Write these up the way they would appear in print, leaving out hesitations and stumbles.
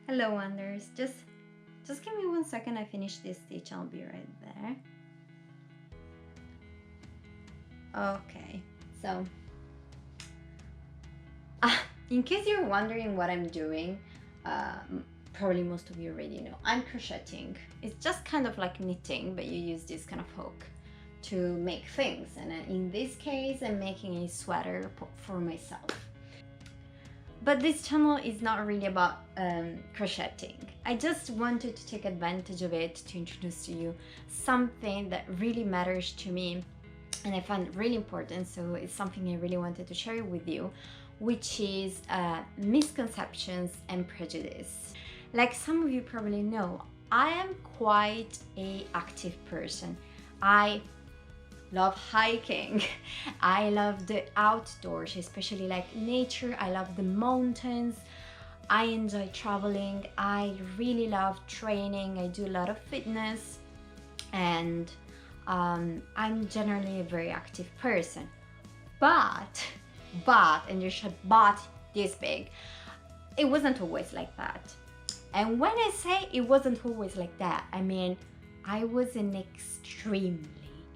Hello, Wonders. Just give me 1 second. I finish this stitch. I'll be right there. Okay, so in case you're wondering what I'm doing, probably most of you already know. I'm crocheting. It's just kind of like knitting, but you use this kind of hook to make things. And in this case, I'm making a sweater for myself. But this channel is not really about crocheting. I just wanted to take advantage of it to introduce to you something that really matters to me and I find really important, so it's something I really wanted to share with you, which is misconceptions and prejudice. Like some of you probably know, I am quite an active person. I love hiking. I love the outdoors, especially like nature. I love the mountains. I enjoy traveling. I really love training. I do a lot of fitness, and I'm generally a very active person. But, and you should but this big, it wasn't always like that. And when I say it wasn't always like that, I mean, I was an extremely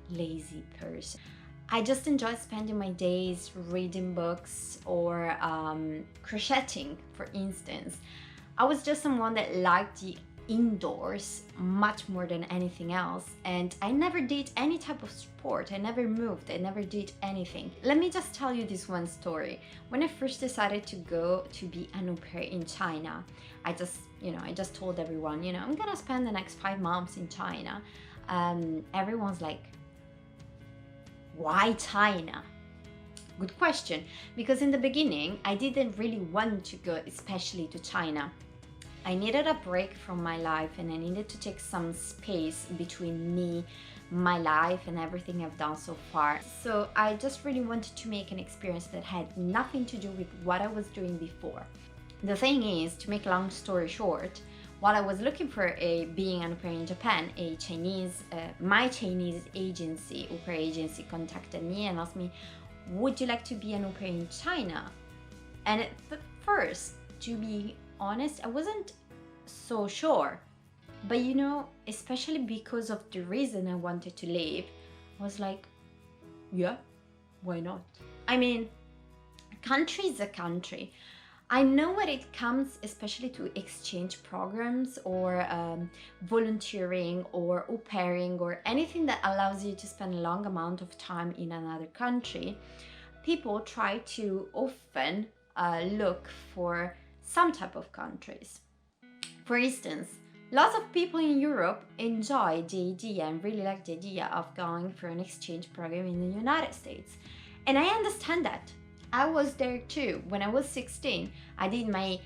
lazy person. I just enjoy spending my days reading books or crocheting, for instance. I was just someone that liked the indoors much more than anything else, and I never did any type of sport. I never moved. I never did anything. Let me just tell you this one story. When I first decided to go to be an au pair in China, I just told everyone, I'm gonna spend the next 5 months in China. Everyone's like, why China? Good question, because in the beginning I didn't really want to go especially to China. I needed a break from my life, and I needed to take some space between me, my life, and everything I've done so far. So I just really wanted to make an experience that had nothing to do with what I was doing before. The thing is, to make a long story short, while I was looking for being an au pair in Japan, my Chinese agency, au pair agency, contacted me and asked me, would you like to be an au pair in China? And at first, to be honest, I wasn't so sure. But especially because of the reason I wanted to leave, I was like, yeah, why not? I mean, country is a country. I know when it comes especially to exchange programs or volunteering or au pairing or anything that allows you to spend a long amount of time in another country, people try to often look for some type of countries. For instance, lots of people in Europe enjoy the idea and really like the idea of going for an exchange program in the United States. And I understand that. I was there too. When I was 16, I did my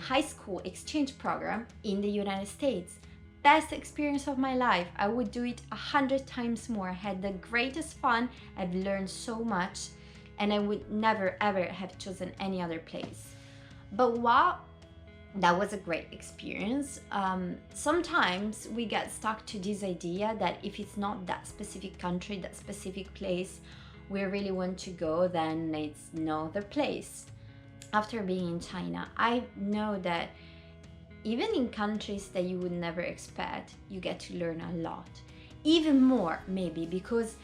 high school exchange program in the United States. Best experience of my life. I would do it 100 times more. I had the greatest fun. I've learned so much, and I would never ever have chosen any other place. But while that was a great experience, sometimes we get stuck to this idea that if it's not that specific country, that specific place we really want to go, then it's no other place. After being in China, I know that even in countries that you would never expect, you get to learn a lot. Even more, maybe, because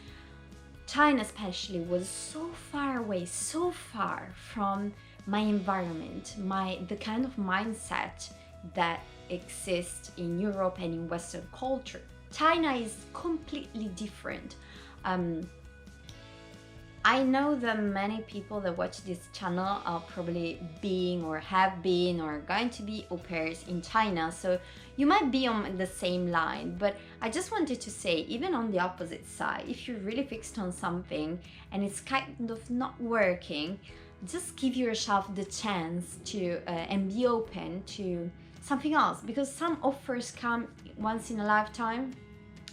China especially was so far away, so far from my environment, the kind of mindset that exists in Europe and in Western culture. China is completely different. I know that many people that watch this channel are probably being or have been or going to be au pairs in China, so you might be on the same line, but I just wanted to say, even on the opposite side, if you're really fixed on something and it's kind of not working, just give yourself the chance to and be open to something else, because some offers come once in a lifetime,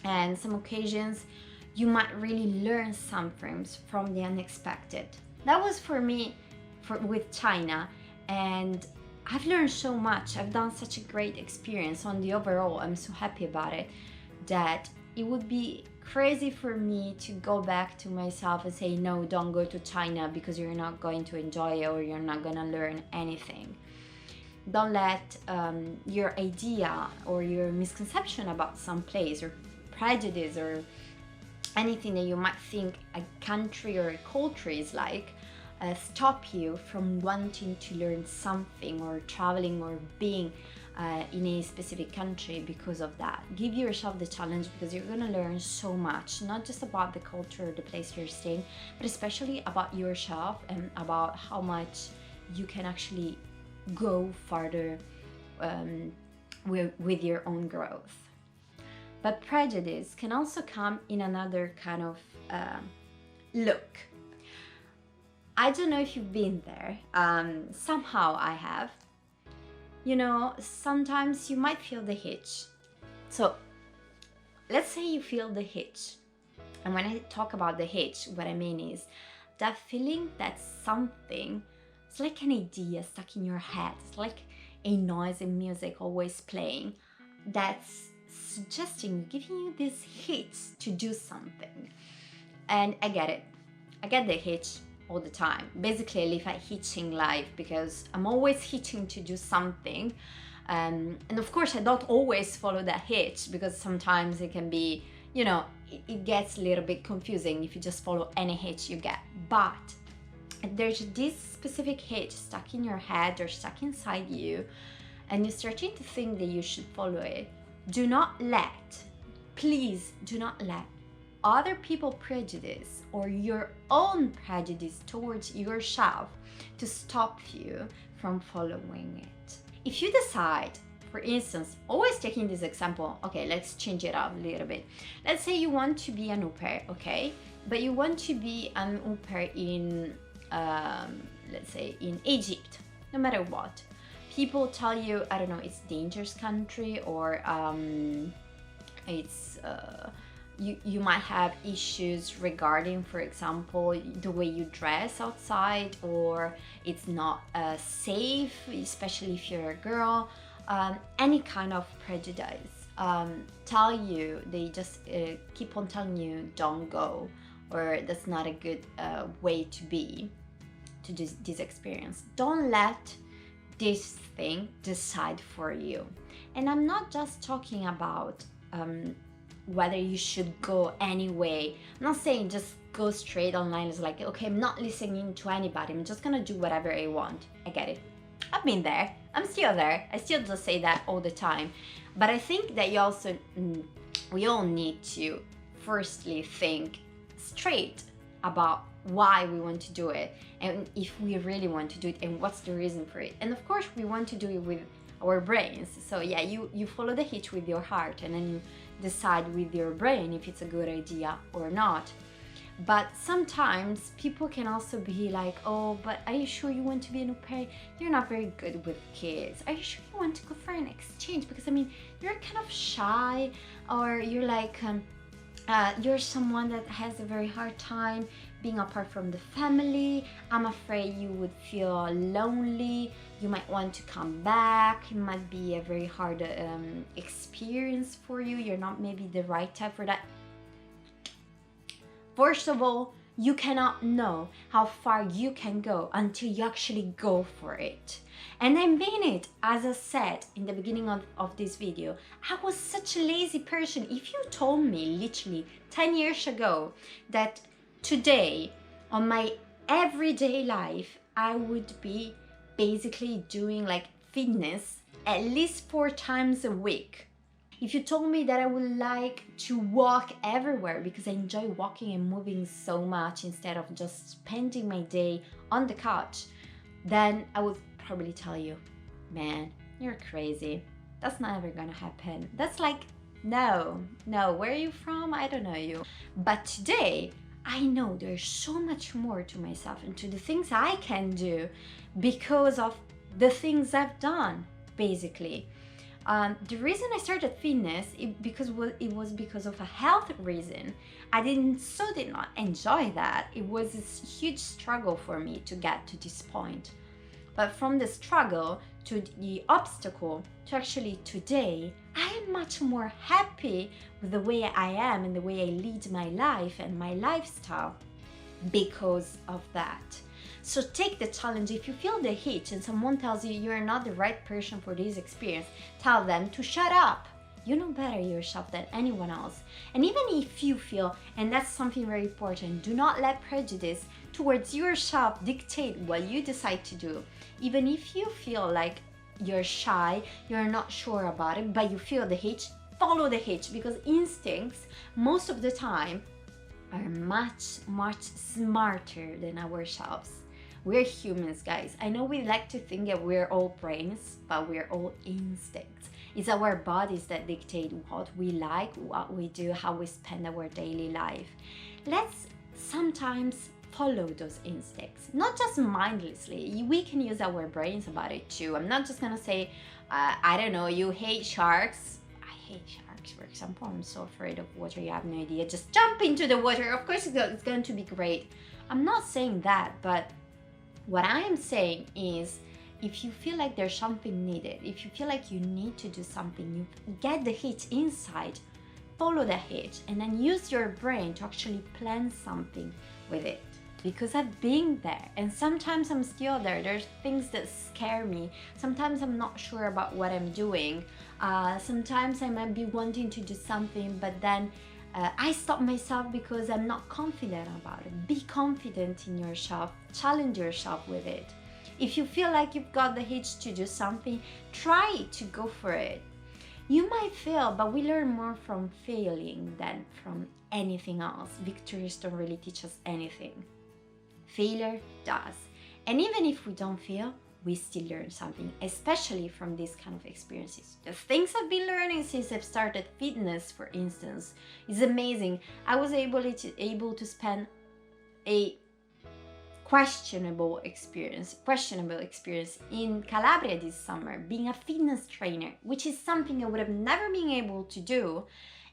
and some occasions you might really learn something from the unexpected. That was for me with China, and I've learned so much. I've done such a great experience. On the overall, I'm so happy about it that it would be crazy for me to go back to myself and say, no, don't go to China because you're not going to enjoy it or you're not gonna learn anything. Don't let your idea or your misconception about some place or prejudice or anything that you might think a country or a culture is like stop you from wanting to learn something or traveling or being in a specific country because of that. Give yourself the challenge, because you're gonna learn so much, not just about the culture or the place you're staying, but especially about yourself and about how much you can actually go farther with your own growth. But prejudice can also come in another kind of look. I don't know if you've been there. Somehow I have. You know, sometimes you might feel the hitch. So let's say you feel the hitch. And when I talk about the hitch, what I mean is that feeling that something, it's like an idea stuck in your head. It's like a noise in music always playing that's suggesting, giving you this hitch to do something. And I get it. I get the hitch all the time. Basically, I live a hitching life because I'm always hitching to do something. And of course, I don't always follow that hitch, because sometimes it can be, you know, it gets a little bit confusing if you just follow any hitch you get. But if there's this specific hitch stuck in your head or stuck inside you, and you're starting to think that you should follow it, do not let, please do not let other people's prejudice or your own prejudice towards yourself to stop you from following it. If you decide, for instance, always taking this example, okay, let's change it up a little bit. Let's say you want to be an aupair, okay? But you want to be an aupair in, let's say, in Egypt, no matter what. People tell you, I don't know, it's dangerous country, or it's you might have issues regarding, for example, the way you dress outside, or it's not safe, especially if you're a girl. Any kind of prejudice they just keep on telling you don't go, or that's not a good way to be, to do this experience. Don't let this thing decide for you. And I'm not just talking about whether you should go anyway. I'm not saying just go straight online. It's like, okay, I'm not listening to anybody, I'm just gonna do whatever I want. I get it. I've been there. I'm still there. I still just say that all the time. But I think that we all need to firstly think straight about why we want to do it, and if we really want to do it, and what's the reason for it. And of course, we want to do it with our brains. So yeah, you follow the hitch with your heart, and then you decide with your brain if it's a good idea or not. But sometimes people can also be like, oh, but are you sure you want to be an au pair? You're not very good with kids. Are you sure you want to go for an exchange? Because I mean, you're kind of shy, or you're like you're someone that has a very hard time being apart from the family. I'm afraid you would feel lonely. You might want to come back. It might be a very hard experience for you. You're not maybe the right type for that. First of all, you cannot know how far you can go until you actually go for it. And I mean it, as I said in the beginning of this video, I was such a lazy person. If you told me literally 10 years ago that today, on my everyday life, I would be basically doing like fitness at least 4 times a week. If you told me that I would like to walk everywhere because I enjoy walking and moving so much instead of just spending my day on the couch, then I would probably tell you, man, you're crazy. That's not ever gonna happen. That's like, no, where are you from? I don't know you. But today, I know there's so much more to myself and to the things I can do because of the things I've done, basically. The reason I started fitness it was because of a health reason. I did not enjoy that. It was this huge struggle for me to get to this point. But from the struggle to the obstacle to actually today, I am much more happy with the way I am and the way I lead my life and my lifestyle because of that. So take the challenge. If you feel the hitch and someone tells you you're not the right person for this experience, tell them to shut up. You know better yourself than anyone else. And even if you feel, and that's something very important, do not let prejudice towards yourself dictate what you decide to do. Even if you feel like you're shy, you're not sure about it, but you feel the hitch, follow the hitch, because instincts most of the time are much smarter than ourselves. We're humans, guys. I know we like to think that we're all brains, but we're all instincts. It's our bodies that dictate what we like, what we do, how we spend our daily life. Let's sometimes follow those instincts, not just mindlessly. We can use our brains about it too. I'm not just gonna say, I don't know, you hate sharks. I hate sharks, for example. I'm so afraid of water, you have no idea. Just jump into the water. Of course it's going to be great. I'm not saying that, but what I am saying is, if you feel like there's something needed, if you feel like you need to do something, you get the hitch inside, follow the hitch, and then use your brain to actually plan something with it. Because I've been there, and sometimes I'm still there. There's things that scare me. Sometimes I'm not sure about what I'm doing. Sometimes I might be wanting to do something, but then I stop myself because I'm not confident about it. Be confident in yourself. Challenge yourself with it. If you feel like you've got the hitch to do something, try to go for it. You might fail, but we learn more from failing than from anything else. Victories don't really teach us anything. Failure does. And even if we don't fail, we still learn something, especially from these kind of experiences. The things I've been learning since I've started fitness, for instance, is amazing. I was able to spend a questionable experience in Calabria this summer, being a fitness trainer, which is something I would have never been able to do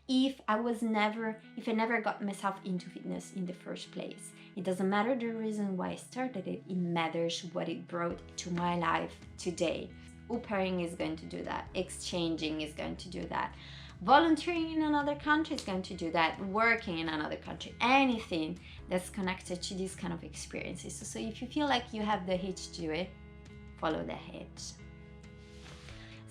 if I never got myself into fitness in the first place. It doesn't matter the reason why I started it, it matters what it brought to my life today. AUPARING is going to do that. Exchanging is going to do that. Volunteering in another country is going to do that. Working in another country. Anything that's connected to these kind of experiences. So if you feel like you have the hitch to it, follow the hitch.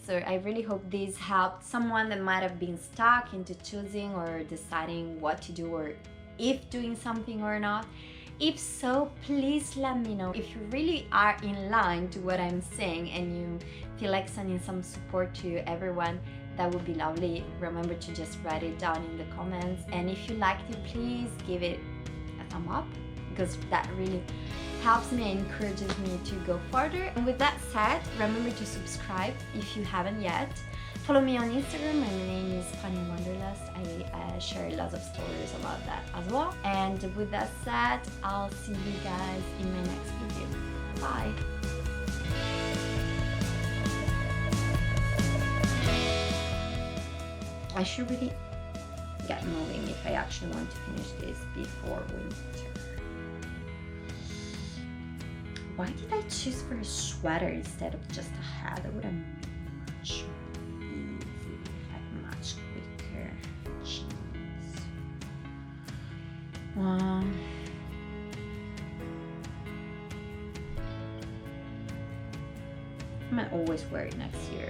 So I really hope this helped someone that might have been stuck into choosing or deciding what to do, or if doing something or not. If so, please let me know. If you really are in line to what I'm saying and you feel like sending some support to everyone, that would be lovely. Remember to just write it down in the comments. And if you liked it, please give it a thumb up, because that really helps me and encourages me to go further. And with that said, remember to subscribe if you haven't yet. Follow me on Instagram. My name is Fun in Wanderlust. I share lots of stories about that as well. And with that said, I'll see you guys in my next video. Bye! I should really get moving if I actually want to finish this before winter. Why did I choose for a sweater instead of just a hat? That would have been much easy, like much quicker. Jeez. I might always wear it next year.